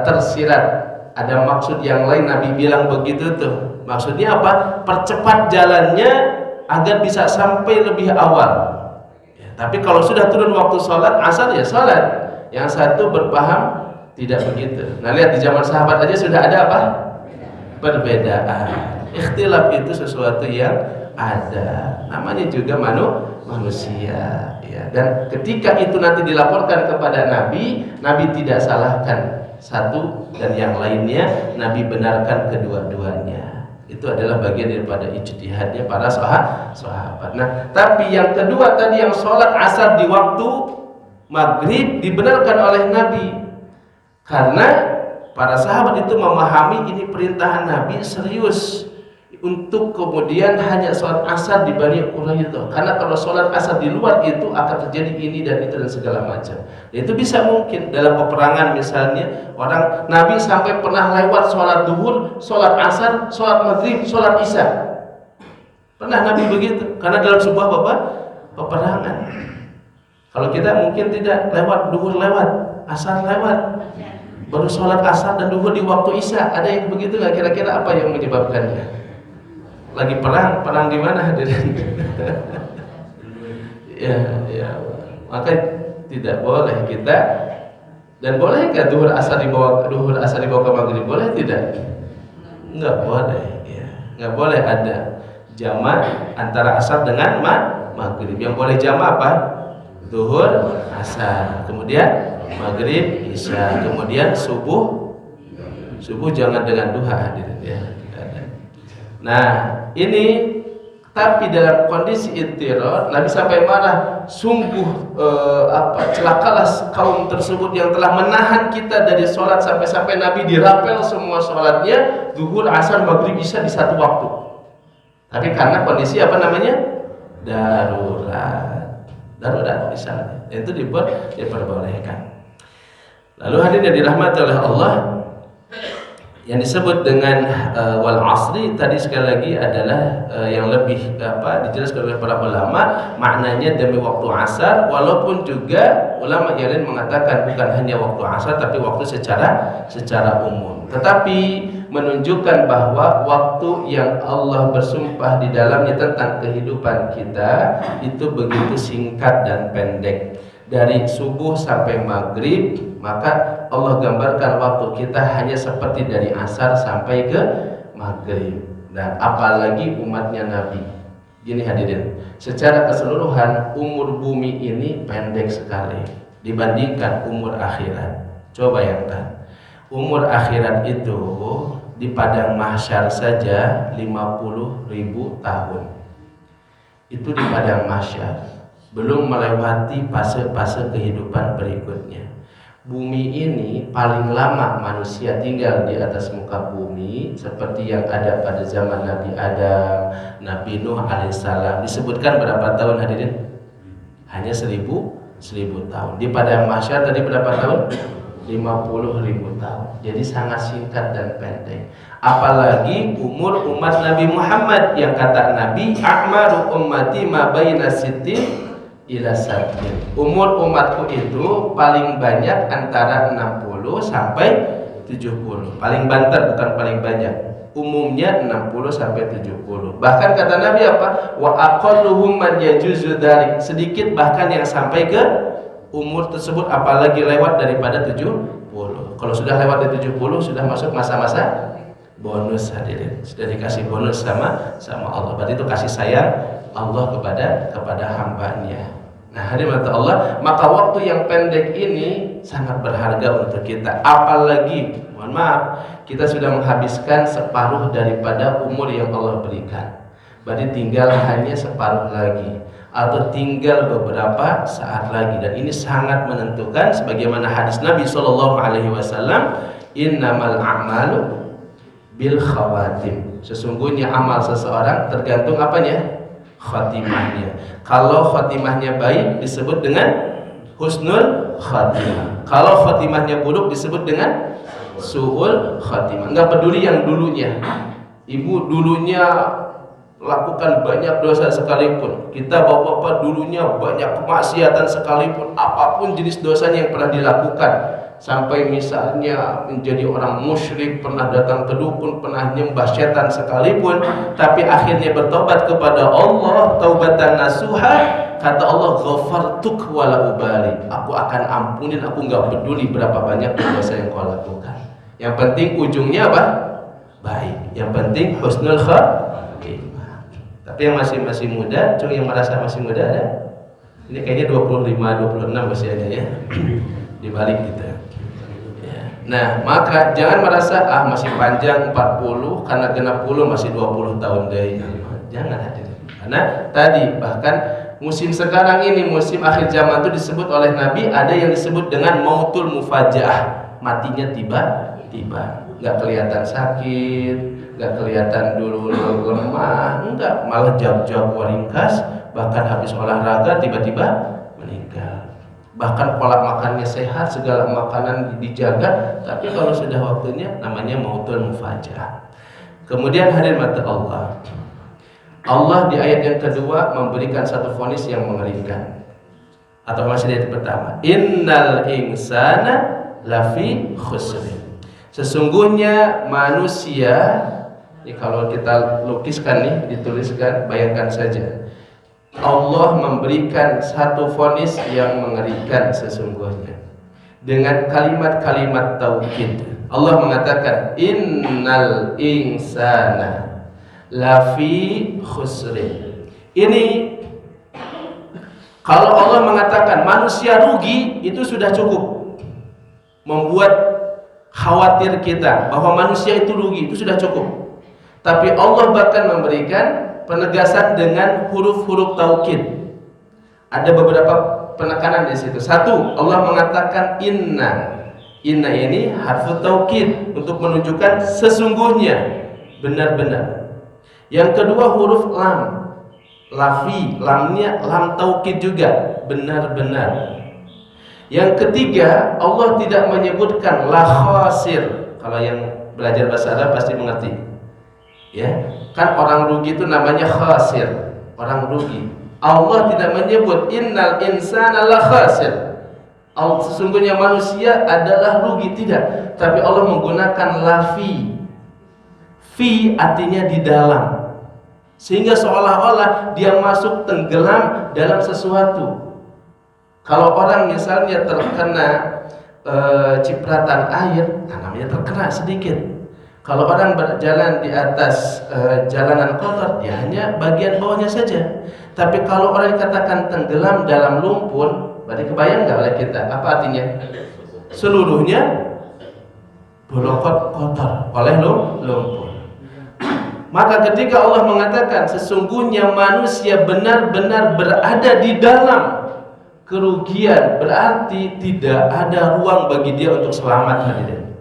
tersirat. Ada maksud yang lain, Nabi bilang begitu tuh. Maksudnya apa? Percepat jalannya agar bisa sampai lebih awal. Ya, tapi kalau sudah turun waktu sholat asar ya sholat. Yang satu berpaham tidak begitu. Nah lihat di zaman sahabat aja sudah ada apa? Perbedaan. Ikhtilaf itu sesuatu yang ada. Namanya juga manusia. Ya. Dan ketika itu nanti dilaporkan kepada Nabi, Nabi tidak salahkan satu dan yang lainnya, Nabi benarkan kedua-duanya. Itu adalah bagian daripada ijtihadnya para sahabat. Nah, tapi yang kedua tadi yang sholat asar di waktu maghrib dibenarkan oleh Nabi karena para sahabat itu memahami ini perintahan Nabi serius untuk kemudian hanya sholat asar di Bani Quraidah. Karena kalau sholat asar di luar itu akan terjadi ini dan itu dan segala macam. Itu bisa mungkin dalam peperangan misalnya orang Nabi sampai pernah lewat sholat duhur, sholat asar, sholat maghrib, sholat isya. Pernah Nabi begitu karena dalam sebuah peperangan. Kalau kita mungkin tidak lewat duhur lewat, asar lewat, baru sholat asar dan duhur di waktu isya. Ada yang begitu nggak? Kira-kira apa yang menyebabkannya? Lagi perang di mana hadirin? ya, maka tidak boleh kita. Dan boleh nggak duhur asar dibawa ke maghrib? Boleh tidak? Nggak boleh. Ya, nggak boleh ada jamak antara asar dengan maghrib. Yang boleh jamak apa? Duhur, asar, kemudian maghrib, isya, kemudian subuh jangan dengan duha hadirin ya. Nah ini tapi dalam kondisi ittirar Nabi sampai marah, sungguh celakalah kaum tersebut yang telah menahan kita dari sholat sampai Nabi dirapel semua sholatnya zuhur, asar, maghrib, isya di satu waktu. Tapi karena kondisi apa namanya darurat misalnya, itu diperbolehkan. Lalu hadirin yang dirahmati oleh Allah, yang disebut dengan wal asri tadi sekali lagi adalah yang lebih dijelaskan oleh para ulama, maknanya demi waktu asar, walaupun juga ulama yang lain mengatakan bukan hanya waktu asar tapi waktu secara umum. Tetapi menunjukkan bahwa waktu yang Allah bersumpah di dalamnya tentang kehidupan kita itu begitu singkat dan pendek. Dari subuh sampai maghrib, maka Allah gambarkan waktu kita hanya seperti dari asar sampai ke maghrib. Dan apalagi umatnya Nabi. Gini hadirin, secara keseluruhan umur bumi ini pendek sekali dibandingkan umur akhirat. Coba bayangkan, umur akhirat itu di padang mahsyar saja 50.000 tahun. Itu di padang mahsyar. Belum melewati fase-fase kehidupan berikutnya. Bumi ini paling lama manusia tinggal di atas muka bumi seperti yang ada pada zaman Nabi Adam, Nabi Nuh alaihissalam. Disebutkan berapa tahun hadirin? Hanya 1000 tahun. Di padang mahsyar tadi berapa tahun? 50.000 tahun. Jadi sangat singkat dan pendek. Apalagi umur umat Nabi Muhammad yang kata Nabi, "A'maru ummati ma baina sittin ila satin." Umur umatku itu paling banyak antara 60 sampai 70. Paling banter bukan paling banyak. Umumnya 60 sampai 70. Bahkan kata Nabi apa? Wa aqalluhum man yajuzu dzalik. Sedikit bahkan yang sampai ke umur tersebut apalagi lewat daripada 70. Kalau sudah lewat dari 70 sudah masuk masa-masa bonus hadirin. Sudah dikasih bonus sama Allah. Berarti itu kasih sayang Allah kepada hambanya. Nah hadirin Allah, maka waktu yang pendek ini sangat berharga untuk kita. Apalagi, mohon maaf, kita sudah menghabiskan separuh daripada umur yang Allah berikan. Berarti tinggal hanya separuh lagi, atau tinggal beberapa saat lagi. Dan ini sangat menentukan, sebagaimana hadis Nabi SAW, innamal a'malu bil khawatim. Sesungguhnya amal seseorang tergantung apanya? Khatimahnya. Kalau khatimahnya baik disebut dengan husnul khatimah. Kalau khatimahnya buruk disebut dengan su'ul khatimah. Enggak peduli yang dulunya. Ibu dulunya lakukan banyak dosa sekalipun, kita bapak-bapak dulunya banyak kemaksiatan sekalipun, apapun jenis dosanya yang pernah dilakukan, sampai misalnya menjadi orang musyrik, pernah datang ke dukun, pernah nyembah setan sekalipun, tapi akhirnya bertobat kepada Allah taubatan nasuha, kata Allah, ghafartuk wala ubali, aku akan ampunin, aku nggak peduli berapa banyak dosa yang kau lakukan, yang penting ujungnya apa? Baik, yang penting husnul khatimah. Tapi yang masih muda, cuma yang merasa masih muda ada? Ini kayaknya 25, 26 masih ada ya. Di balik kita. Ya. Nah, maka jangan merasa masih panjang 40 karena genap 10 masih 20 tahun deh. Jangan hadirin. Karena tadi bahkan musim sekarang ini, musim akhir zaman itu disebut oleh Nabi ada yang disebut dengan mautul mufajaah, matinya tiba-tiba. Enggak kelihatan sakit, nggak kelihatan dulu lemah, enggak, malah jam-jam ringkas, bahkan habis olahraga tiba-tiba meninggal. Bahkan pola makannya sehat, segala makanan dijaga, tapi kalau sudah waktunya namanya mautul mufajaah. Kemudian hadirin mata Allah, Allah di ayat yang kedua memberikan satu vonis yang mengerikan. Atau masih di ayat pertama, innal insana lafi khusrin. Sesungguhnya manusia, ini kalau kita lukiskan nih, dituliskan, bayangkan saja, Allah memberikan satu vonis yang mengerikan sesungguhnya dengan kalimat-kalimat taukid. Allah mengatakan innal insana lafi khusrin. Ini kalau Allah mengatakan manusia rugi, itu sudah cukup membuat khawatir kita bahwa manusia itu rugi, itu sudah cukup. Tapi Allah bahkan memberikan penegasan dengan huruf-huruf taukid. Ada beberapa penekanan di situ. Satu, Allah mengatakan inna. Inna ini harfu taukid untuk menunjukkan sesungguhnya, benar-benar. Yang kedua huruf lam, lafi, lamnya lam taukid juga, benar-benar. Yang ketiga, Allah tidak menyebutkan la khasir. Kalau yang belajar bahasa Arab pasti mengerti. Ya, kan orang rugi itu namanya khasir, orang rugi. Allah tidak menyebut innal insana la khasir. Sesungguhnya manusia adalah rugi, tidak. Tapi Allah menggunakan la fi. Fi artinya di dalam. Sehingga seolah-olah dia masuk tenggelam dalam sesuatu. Kalau orang misalnya terkena cipratan air, namanya terkena sedikit. Kalau orang berjalan di atas jalanan kotor, dia hanya bagian bawahnya saja. Tapi kalau orang dikatakan tenggelam dalam lumpur, berarti kebayang nggak oleh kita? Apa artinya? Seluruhnya bolokot kotor oleh lumpur. Maka ketika Allah mengatakan sesungguhnya manusia benar-benar berada di dalam kerugian, berarti tidak ada ruang bagi dia untuk selamat, hadirin.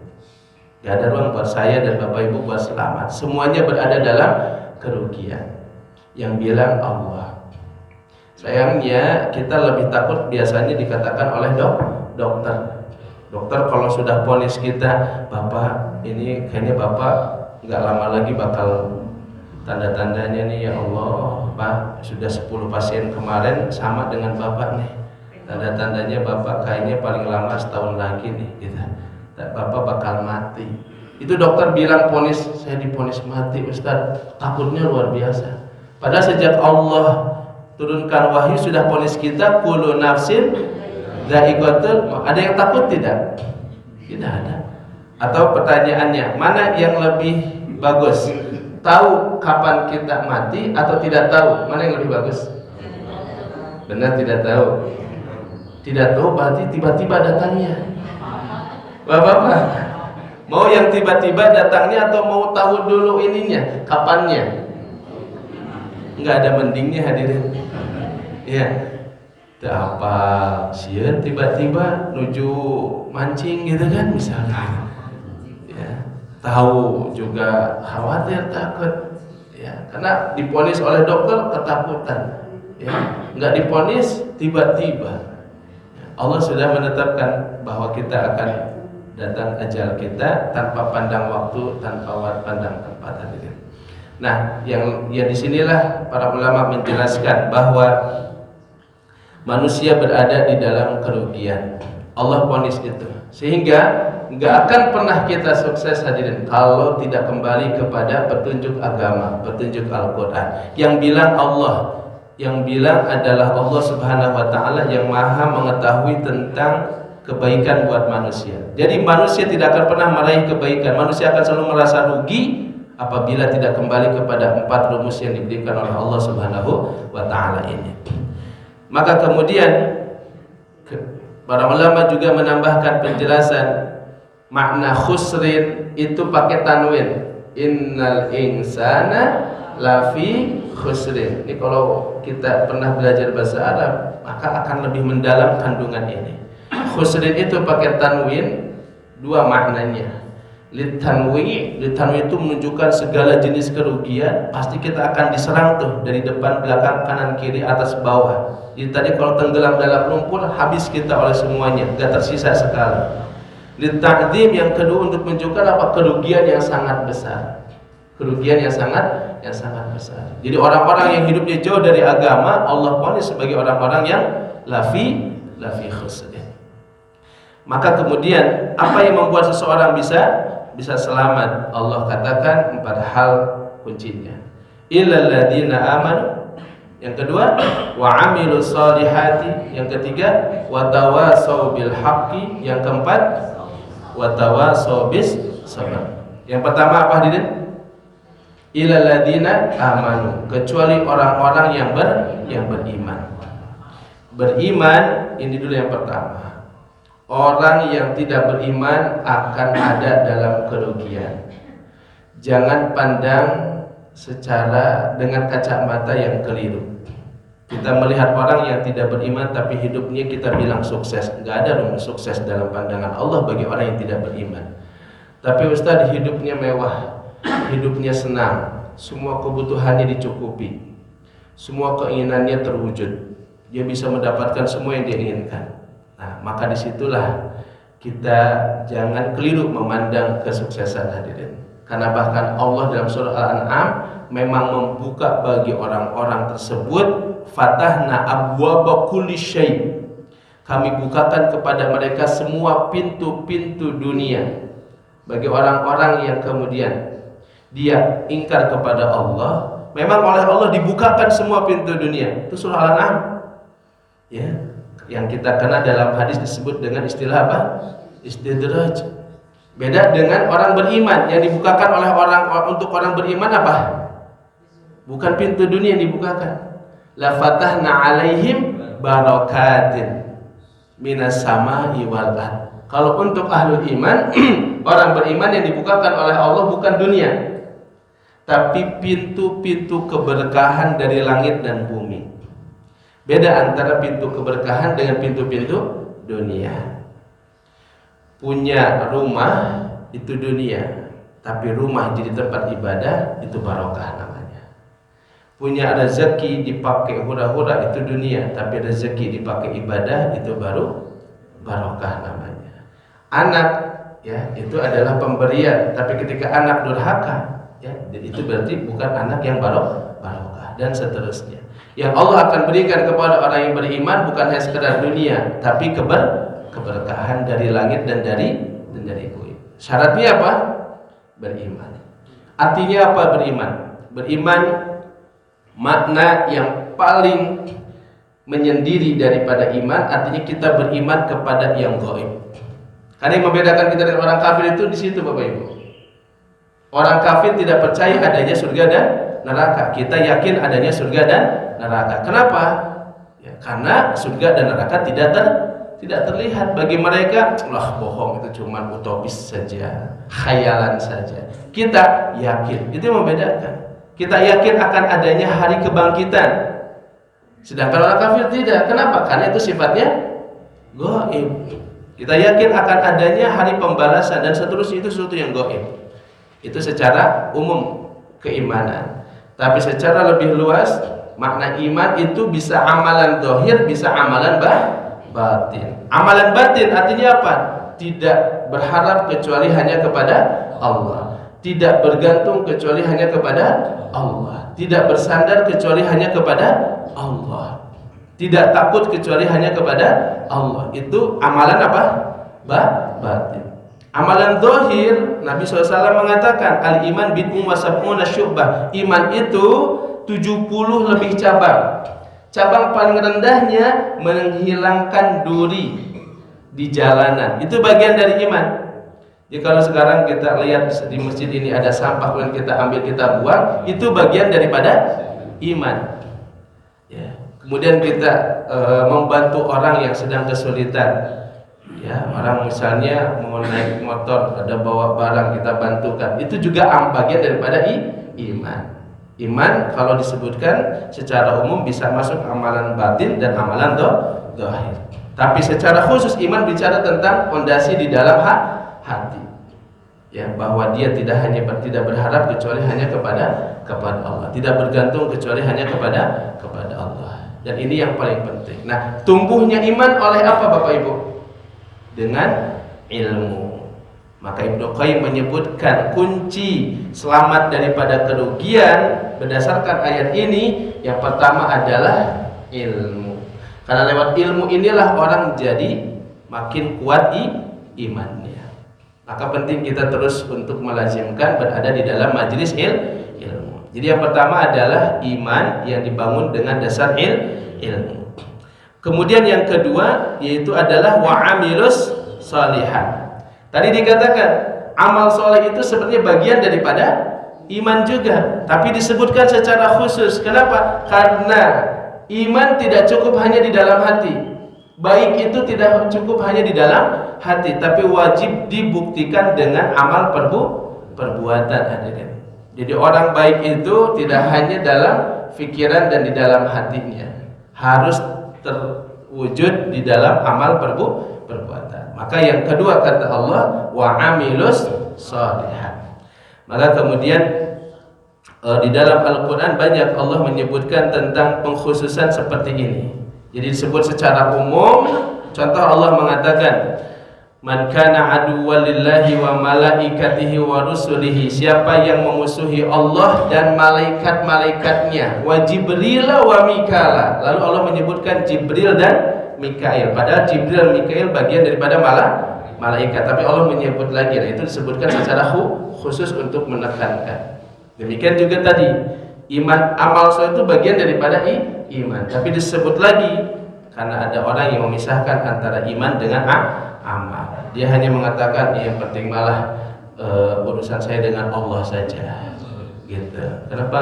Tidak ada ruang buat saya dan Bapak Ibu buat selamat. Semuanya berada dalam kerugian. Yang bilang Allah. Sayangnya kita lebih takut biasanya dikatakan oleh dokter. Dokter kalau sudah vonis kita, Bapak ini kayaknya Bapak nggak lama lagi bakal tanda-tandanya nih, ya Allah, Pak, sudah 10 pasien kemarin sama dengan Bapak nih. Tanda-tandanya Bapak kayaknya paling lama setahun lagi nih, gitu. Bapak bakal mati. Itu dokter bilang vonis, saya divonis mati, Ustaz. Takutnya luar biasa. Padahal sejak Allah turunkan wahyu sudah vonis kita, kullu nafsin dha'iqatul maut. Ada yang takut tidak? Tidak ada. Atau pertanyaannya, mana yang lebih bagus? Tahu kapan kita mati atau tidak tahu? Mana yang lebih bagus? Benar, tidak tahu. Tidak tahu berarti tiba-tiba datangnya. Bapak-bapak, mau yang tiba-tiba datangnya atau mau tahu dulu ininya, kapannya? Enggak ada mendingnya, hadirin. Ya, tidak apa, tiba-tiba nuju mancing gitu kan misalnya. Ya, tahu juga khawatir, takut, ya, karena diponis oleh dokter ketakutan, ya, nggak diponis tiba-tiba. Allah sudah menetapkan bahwa kita akan datang ajal kita tanpa pandang waktu, tanpa pandang tempat. Nah, yang disinilah para ulama menjelaskan bahwa manusia berada di dalam kerugian. Allah ponis itu, sehingga nggak akan pernah kita sukses hadirin kalau tidak kembali kepada petunjuk agama, petunjuk Al-Quran. Yang bilang Allah, yang bilang adalah Allah Subhanahu wa Ta'ala yang maha mengetahui tentang kebaikan buat manusia. Jadi manusia tidak akan pernah meraih kebaikan. Manusia akan selalu merasa rugi apabila tidak kembali kepada 4 rumus yang diberikan oleh Allah Subhanahu wa Ta'ala ini. Maka kemudian para ulama juga menambahkan penjelasan makna khusrin itu pakai tanwin. Innal insana lafi khusrin. Ini kalau kita pernah belajar bahasa Arab, maka akan lebih mendalam kandungan ini. Khusrin itu pakai tanwin, 2 maknanya. Litanwi itu menunjukkan segala jenis kerugian. Pasti kita akan diserang tuh dari depan, belakang, kanan, kiri, atas, bawah. Jadi tadi kalau tenggelam dalam lumpur, habis kita oleh semuanya, gak tersisa sekali. Lita'dzim yang kedua untuk menunjukkan apa? Kerugian yang sangat besar. Kerugian yang sangat besar. Jadi orang-orang yang hidupnya jauh dari agama, Allah ponis sebagai orang-orang yang lafi khusrin. Maka kemudian apa yang membuat seseorang bisa selamat? Allah katakan 4 hal kuncinya. Illal ladzina amanu. Yang kedua, wa amilus solihati. Yang ketiga, wa tawasau bil haqqi. Yang keempat, wa tawasau bis sabr. Yang pertama apa hadirin? Illal ladzina amanu, kecuali orang-orang yang beriman. Beriman ini dulu yang pertama. Orang yang tidak beriman akan ada dalam kerugian. Jangan pandang secara dengan kacamata yang keliru. Kita melihat orang yang tidak beriman tapi hidupnya kita bilang sukses. Enggak ada rumus sukses dalam pandangan Allah bagi orang yang tidak beriman. Tapi Ustaz hidupnya mewah, hidupnya senang, semua kebutuhannya dicukupi, semua keinginannya terwujud, dia bisa mendapatkan semua yang dia inginkan. Nah, maka disitulah kita jangan keliru memandang kesuksesan hadirin. Karena bahkan Allah dalam surah Al-An'am memang membuka bagi orang-orang tersebut fatahna abwaba kulli syai'. Kami bukakan kepada mereka semua pintu-pintu dunia. Bagi orang-orang yang kemudian dia ingkar kepada Allah, memang oleh Allah dibukakan semua pintu dunia. Itu surah Al-An'am. Ya. Yang kita kenal dalam hadis disebut dengan istilah apa? Istidraj. Beda dengan orang beriman. Yang dibukakan oleh untuk orang beriman apa? Bukan pintu dunia yang dibukakan. La fatahna alaihim barakatin minas sama'i wal ardh. Kalau untuk ahlul iman, orang beriman yang dibukakan oleh Allah bukan dunia, tapi pintu-pintu keberkahan dari langit dan bumi. Beda antara pintu keberkahan dengan pintu-pintu dunia. Punya rumah itu dunia, tapi rumah jadi tempat ibadah itu barokah namanya. Punya rezeki dipakai hura-hura itu dunia, tapi rezeki dipakai ibadah itu baru barokah namanya. Anak ya itu adalah pemberian, tapi ketika anak durhaka ya itu berarti bukan anak yang barokah dan seterusnya. Yang Allah akan berikan kepada orang yang beriman bukan hanya sekedar dunia, tapi keberkahan dari langit dan dari bumi. Syaratnya apa? Beriman. Artinya apa beriman? Beriman makna yang paling menyendiri daripada iman, artinya kita beriman kepada yang gaib. Karena yang membedakan kita dengan orang kafir itu di situ Bapak Ibu. Orang kafir tidak percaya adanya surga dan neraka. Kita yakin adanya surga dan neraka. Kenapa? Ya, karena surga dan neraka tidak terlihat bagi mereka. Bohong, itu cuma utopis saja, khayalan saja. Kita yakin, itu yang membedakan. Kita yakin akan adanya hari kebangkitan. Sedangkan orang kafir tidak. Kenapa? Karena itu sifatnya gaib. Kita yakin akan adanya hari pembalasan dan seterusnya, itu sesuatu yang gaib. Itu secara umum keimanan. Tapi secara lebih luas, makna iman itu bisa amalan zahir, bisa amalan batin. Amalan batin artinya apa? Tidak berharap kecuali hanya kepada Allah. Tidak bergantung kecuali hanya kepada Allah. Tidak bersandar kecuali hanya kepada Allah. Tidak takut kecuali hanya kepada Allah. Itu amalan apa? Batin. Amalan zahir, Nabi SAW mengatakan al-iman bid'un wa sab'una syu'bah. Iman itu 70 lebih cabang. Cabang paling rendahnya menghilangkan duri di jalanan. Itu bagian dari iman. Jadi kalau sekarang kita lihat di masjid ini ada sampah, kemudian kita ambil, kita buang, itu bagian daripada iman. Ya. Kemudian kita membantu orang yang sedang kesulitan. Ya, orang misalnya mau naik motor, ada bawa barang, kita bantukan. Itu juga bagian daripada iman. Iman kalau disebutkan secara umum bisa masuk amalan batin dan amalan zahir. Tapi secara khusus iman bicara tentang fondasi di dalam hati, ya, bahwa dia tidak berharap kecuali hanya kepada Allah, tidak bergantung kecuali hanya kepada Allah. Dan ini yang paling penting. Nah, tumbuhnya iman oleh apa Bapak Ibu? Dengan ilmu. Maka Ibnu Qayyim menyebutkan kunci selamat daripada kerugian berdasarkan ayat ini, yang pertama adalah ilmu. Karena lewat ilmu inilah orang jadi makin kuat imannya. Maka penting kita terus untuk melazimkan berada di dalam majelis ilmu. Jadi yang pertama adalah iman yang dibangun dengan dasar ilmu. Kemudian yang kedua yaitu adalah wa'amilus shalihat. Tadi dikatakan amal soleh itu sebenarnya bagian daripada iman juga, tapi disebutkan secara khusus. Kenapa? Karena iman tidak cukup hanya di dalam hati. Baik itu tidak cukup hanya di dalam hati, tapi wajib dibuktikan dengan amal perbuatan. Hadirin. Jadi orang baik itu tidak hanya dalam pikiran dan di dalam hatinya, harus terwujud di dalam amal perbuatan. Maka yang kedua kata Allah wa'amilus shalihat. Maka kemudian di dalam Al-Quran banyak Allah menyebutkan tentang pengkhususan seperti ini. Jadi disebut secara umum. Contoh Allah mengatakan man kana aduwwan lillahi wa malaikatihi wa rusulihi. Siapa yang memusuhi Allah dan malaikat-malaikatnya, wa Jibril wa Mikail. Lalu Allah menyebutkan Jibril dan Mikail. Padahal Jibril dan Mikail bagian daripada malaikat, tapi Allah menyebut lagi. Nah, itu disebutkan secara khusus untuk menekankan. Demikian juga tadi iman, amal soleh itu bagian daripada iman, tapi disebut lagi karena ada orang yang memisahkan antara iman dengan amal. Dia hanya mengatakan yang penting malah urusan saya dengan Allah saja, gitu. Kenapa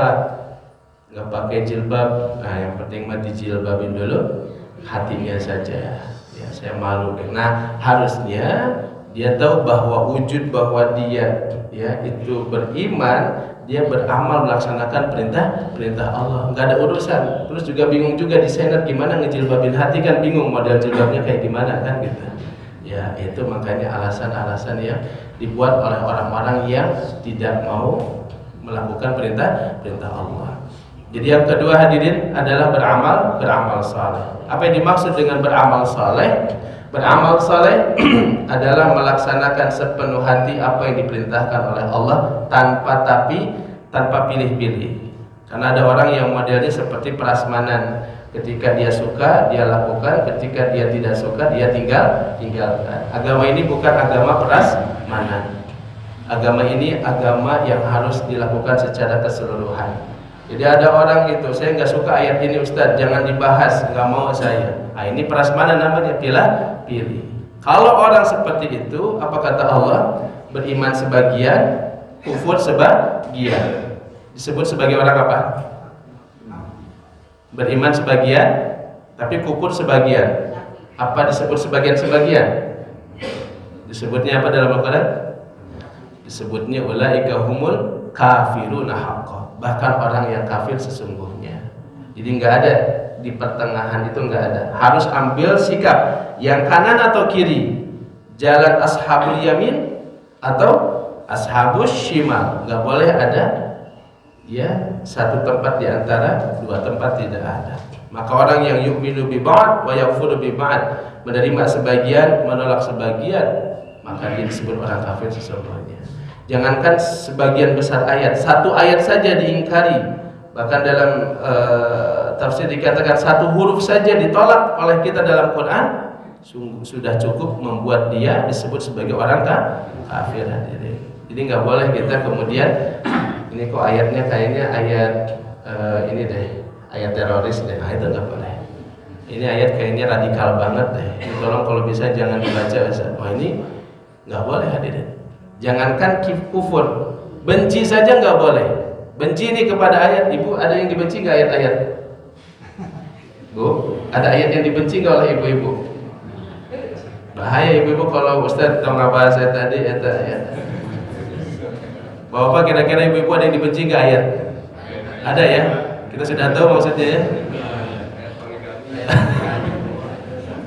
nggak pakai jilbab? Nah, yang penting mah dijilbabin dulu hatinya saja. Ya, saya malu. Nah, harusnya dia tahu bahwa wujud bahwa dia itu beriman, dia beramal melaksanakan perintah Allah, nggak ada urusan. Terus juga bingung juga desainer gimana ngejilbabin hati, kan bingung model jilbabnya kayak gimana kan gitu. Ya itu makanya alasan-alasan yang dibuat oleh orang-orang yang tidak mau melakukan perintah Allah. Jadi yang kedua hadirin adalah beramal saleh. Apa yang dimaksud dengan beramal saleh? Beramal saleh adalah melaksanakan sepenuh hati apa yang diperintahkan oleh Allah tanpa pilih-pilih. Karena ada orang yang modelnya seperti prasmanan. Ketika dia suka dia lakukan, ketika dia tidak suka dia tinggalkan. Agama ini bukan agama prasmanan. Agama ini agama yang harus dilakukan secara keseluruhan. Jadi ada orang gitu, saya nggak suka ayat ini Ustadz, jangan dibahas, nggak mau saya. Nah, ini prasmanan namanya, pilih. Kalau orang seperti itu, apa kata Allah? Beriman sebagian, kufur sebagian. Disebut sebagai orang apa? Beriman sebagian, tapi kufur sebagian. Apa disebut sebagian-sebagian? Disebutnya apa dalam Al-Quran? Disebutnya ulaika humul kafiruna haqqan. Bahkan orang yang kafir sesungguhnya. Jadi nggak ada di pertengahan, itu nggak ada. Harus ambil sikap yang kanan atau kiri, jalan ashabul yamin atau ashabus shimal, nggak boleh ada ya satu tempat di antara dua tempat, tidak ada. Maka orang yang yu'minu bi ba'd wa yakfuru bi ba'd, menerima sebagian, menolak sebagian, maka dia disebut orang kafir sesungguhnya. Jangankan sebagian besar ayat, satu ayat saja diingkari. Bahkan dalam tafsir dikatakan satu huruf saja ditolak oleh kita dalam Quran, sungguh sudah cukup membuat dia disebut sebagai orang kafir. Jadi nggak boleh kita kemudian ini kok ayatnya kayaknya ayat ini deh, ayat teroris deh. Nah, itu nggak boleh. Ini ayat kayaknya radikal banget deh. Ini tolong kalau bisa jangan dibaca. Oh ini nggak boleh hadirin. Jangankan kufur, benci saja nggak boleh. Benci ini kepada ayat. Ibu ada yang dibenci nggak ayat-ayat? Bu, ada ayat yang dibenci nggak oleh ibu-ibu? Bahaya ibu-ibu kalau Ustaz tahu nggak saya tadi ayat. Bapak kira-kira ibu-ibu ada yang dibenci nggak ayat? Ada ya? Kita sudah tahu maksudnya ya.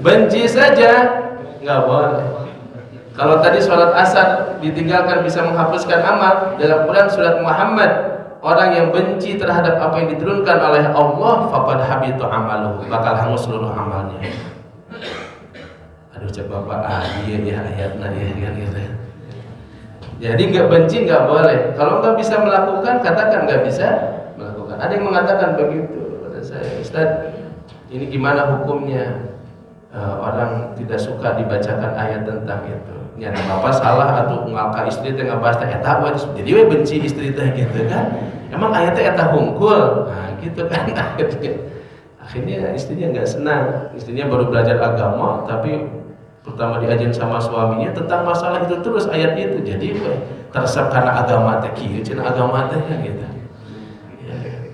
Benci saja nggak boleh. Kalau tadi sholat asar ditinggalkan bisa menghapuskan amal, dalam Quran surat Muhammad, orang yang benci terhadap apa yang diturunkan oleh Allah, faqad habitu amaluhu, bakal hangus seluruh amalnya. Aduh coba Pak, iya ya ayatnya ya kan gitu. Jadi nggak benci nggak boleh. Kalau nggak bisa melakukan, katakan nggak bisa melakukan. Ada yang mengatakan begitu pada saya, Ustaz, ini gimana hukumnya? Orang tidak suka dibacakan ayat tentang itu. Ya, bapak salah atau ngalka istri teh ngabahas teh eta we, jadi we benci istri teh gitu kan. Emang ayatnya eta hungkul. Nah, gitu kan akhirnya istrinya enggak senang. Istrinya baru belajar agama tapi pertama diajarin sama suaminya tentang masalah itu terus ayat itu. Jadi we tersep karena agama teh kieu cenah agama teh gitu.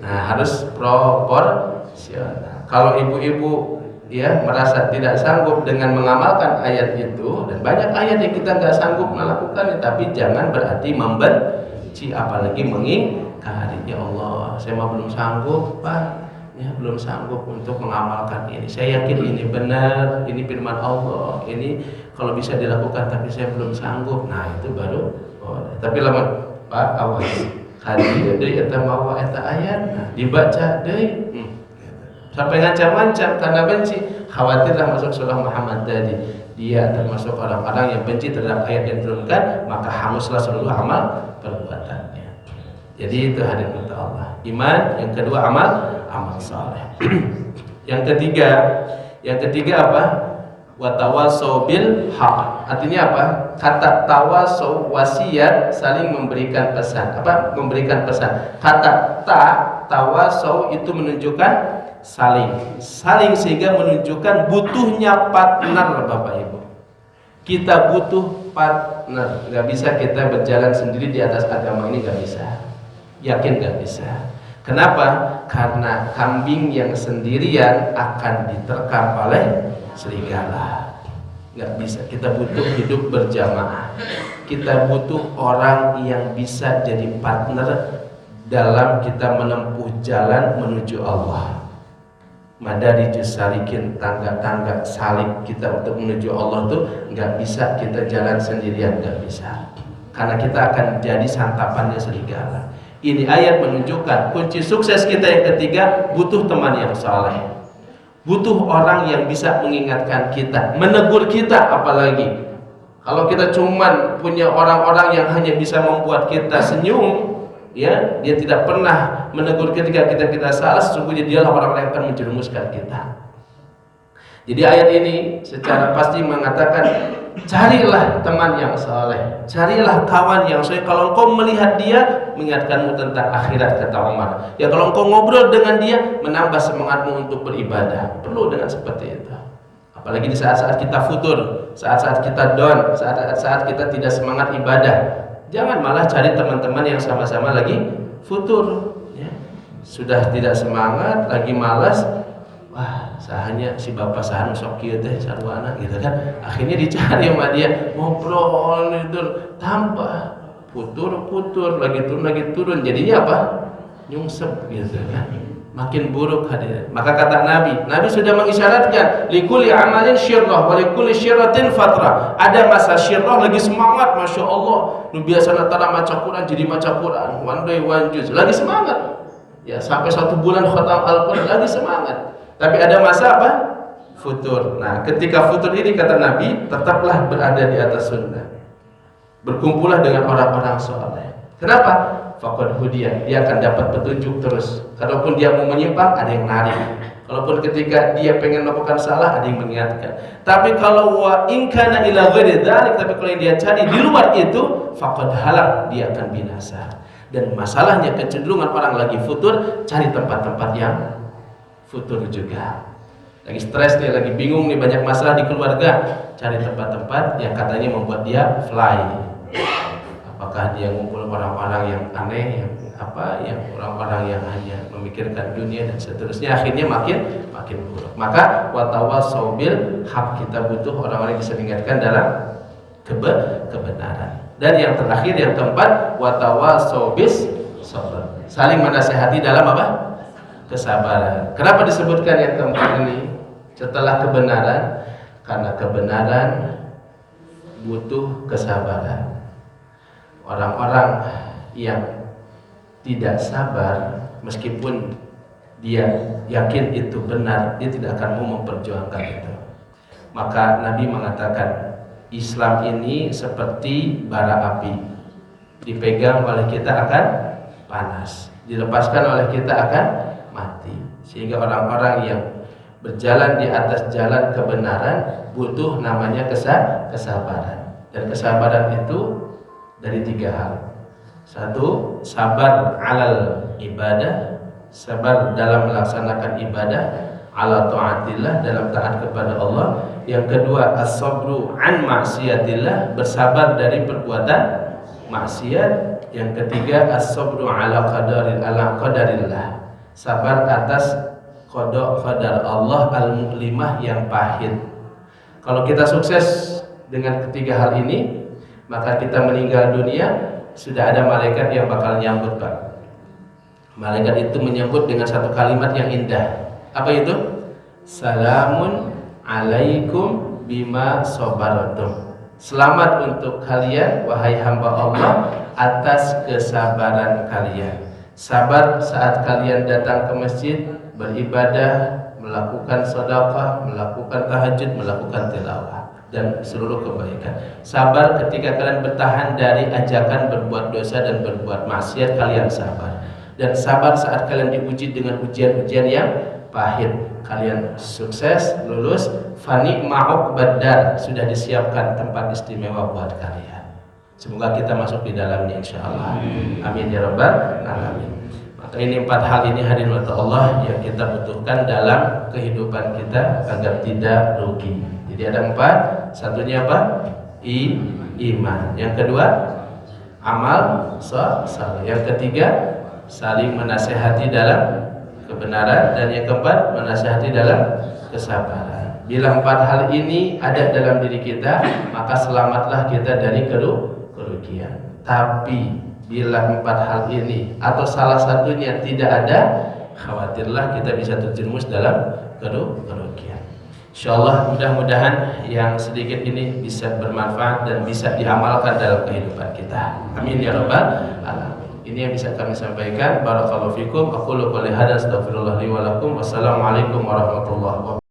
Nah, harus proporsional. Kalau ibu-ibu ya merasa tidak sanggup dengan mengamalkan ayat itu, dan banyak ayat yang kita nggak sanggup melakukan, tapi jangan berarti membenci apalagi mengingkari. Ya Allah, saya mah belum sanggup Pak, ya belum sanggup untuk mengamalkan ini. Saya yakin ini benar, ini firman Allah, ini kalau bisa dilakukan, tapi saya belum sanggup. Nah itu baru boleh. Tapi lama Pak awas, hadir deh eta mawa eta ayat, nah, dibaca deh. Sampai ngancam-ngancam karena benci, khawatirlah masuk surah Muhammad tadi. Dia termasuk orang-orang yang benci terhadap ayat yang diturunkan, maka hanguslah seluruh amal perbuatannya. Jadi itu hadir kata Allah. Iman, yang kedua amal saleh. Yang ketiga apa? Wa tawassaw bil haq. Artinya apa? Kata tawassaw, wasiat, saling memberikan pesan. Apa? Memberikan pesan. Kata tawassaw itu menunjukkan saling sehingga menunjukkan butuhnya partner. Bapak Ibu, kita butuh partner, nggak bisa kita berjalan sendiri di atas agama ini, nggak bisa, yakin nggak bisa. Kenapa? Karena kambing yang sendirian akan diterkam oleh serigala. Nggak bisa, kita butuh hidup berjamaah, kita butuh orang yang bisa jadi partner dalam kita menempuh jalan menuju Allah. Madarijus salikin, tangga-tangga salik kita untuk menuju Allah tuh nggak bisa kita jalan sendirian, nggak bisa, karena kita akan jadi santapannya serigala. Ini ayat menunjukkan kunci sukses kita yang ketiga, butuh teman yang saleh, butuh orang yang bisa mengingatkan kita, menegur kita. Apalagi kalau kita cuman punya orang-orang yang hanya bisa membuat kita senyum, ya, dia tidak pernah menegur ketika kita salah, sesungguhnya dialah orang-orang yang akan menjerumuskan kita. Jadi ayat ini secara pasti mengatakan, carilah teman yang saleh, carilah kawan yang saleh. Kalau engkau melihat dia, mengingatkanmu tentang akhirat, kata Umar. Ya kalau engkau ngobrol dengan dia, menambah semangatmu untuk beribadah. Perlu dengan seperti itu. Apalagi di saat-saat kita futur, saat-saat kita down, saat-saat kita tidak semangat ibadah. Jangan malah cari teman-teman yang sama-sama lagi futur, ya. Sudah tidak semangat, lagi malas. Wah, sahanya si bapak sahan sok kieu teh sarwana gitu kan. Akhirnya dicari sama dia, ngobrol itu tanpa putur, lagi turun. Jadinya apa? Nyungsep gitu kan. makin buruk hadirin. Maka kata Nabi sudah mengisyaratkan likulli amalin syirrah wa likulli syirratin fatrah. Ada masa syirrah lagi semangat, Masya Allah, nu biasa tara maca Quran jadi maca Quran one day one juz, lagi semangat ya, sampai 1 bulan khatam Al-Quran lagi semangat. Tapi ada masa apa? Futur. Nah, ketika futur ini kata Nabi, tetaplah berada di atas sunnah, berkumpullah dengan orang-orang saleh. Kenapa? Faqad hudiyah, dia akan dapat petunjuk terus. Kalaupun dia mau menyimpang, ada yang narik. Kalaupun ketika dia pengen melakukan salah, ada yang mengingatkan. Tapi kalau wa in kana ila ghairi dzalik, tapi kalau yang dia cari di luar itu, faqad halak, dia akan binasa. Dan masalahnya kecenderungan orang lagi futur, cari tempat-tempat yang futur juga. Lagi stres nih, lagi bingung nih, banyak masalah di keluarga, cari tempat-tempat yang katanya membuat dia fly. Apakah dia ngumpul orang-orang yang aneh, yang orang-orang yang hanya memikirkan dunia dan seterusnya, akhirnya makin buruk. Maka watawasau bil haq, kita butuh orang-orang yang bisa mengingatkan dalam kebenaran. Dan yang terakhir, yang keempat, watawasau bis sabr, saling menasihati dalam apa? Kesabaran. Kenapa disebutkan yang keempat ini setelah kebenaran? Karena kebenaran butuh kesabaran. Orang-orang yang tidak sabar, meskipun dia yakin itu benar, dia tidak akan mau memperjuangkan itu. Maka Nabi mengatakan, Islam ini seperti bara api, dipegang oleh kita akan panas, dilepaskan oleh kita akan mati. Sehingga orang-orang yang berjalan di atas jalan kebenaran butuh namanya kesabaran. Dan kesabaran itu dari 3 hal. 1, sabar alal ibadah, sabar dalam melaksanakan ibadah, ala taatillah, dalam taat kepada Allah. Yang kedua, as-sabru an maksiatillah, bersabar dari perbuatan maksiat. Yang ketiga, as-sabru ala qadarillah, sabar atas qada qadar Allah al-mu'limah yang pahit. Kalau kita sukses dengan ketiga hal ini, maka kita meninggal dunia, sudah ada malaikat yang bakal nyambut, Pak. Malaikat itu menyambut dengan satu kalimat yang indah. Apa itu? Salamun alaikum bima sabartum. Selamat untuk kalian, wahai hamba Allah, atas kesabaran kalian. Sabar saat kalian datang ke masjid, beribadah, melakukan sedekah, melakukan tahajud, melakukan tilawah, dan seluruh kebaikan. Sabar ketika kalian bertahan dari ajakan berbuat dosa dan berbuat maksiat, kalian sabar. Dan sabar saat kalian diuji dengan ujian-ujian yang pahit, kalian sukses, lulus, fani ma'uk badar, sudah disiapkan tempat istimewa buat kalian. Semoga kita masuk di dalamnya insyaallah. Amin ya rabbal alamin. Maka ini 4 hal ini, hadirin Allah, yang kita butuhkan dalam kehidupan kita agar tidak rugi. Jadi ada 4, satunya apa? Iman. Yang kedua, amal saleh. Yang ketiga, saling menasehati dalam kebenaran. Dan yang keempat, menasehati dalam kesabaran. Bila 4 hal ini ada dalam diri kita, maka selamatlah kita dari kerugian. Tapi bila 4 hal ini atau salah satunya tidak ada, khawatirlah kita bisa terjerumus dalam kerugian. Insyaallah, mudah-mudahan yang sedikit ini bisa bermanfaat dan bisa diamalkan dalam kehidupan kita. Amin ya rabbal alamin. Ini yang bisa kami sampaikan. Barakallahu fikum. Aqulu qouli hadza, astaghfirullah li wa lakum. Wassalamualaikum warahmatullahi wabarakatuh.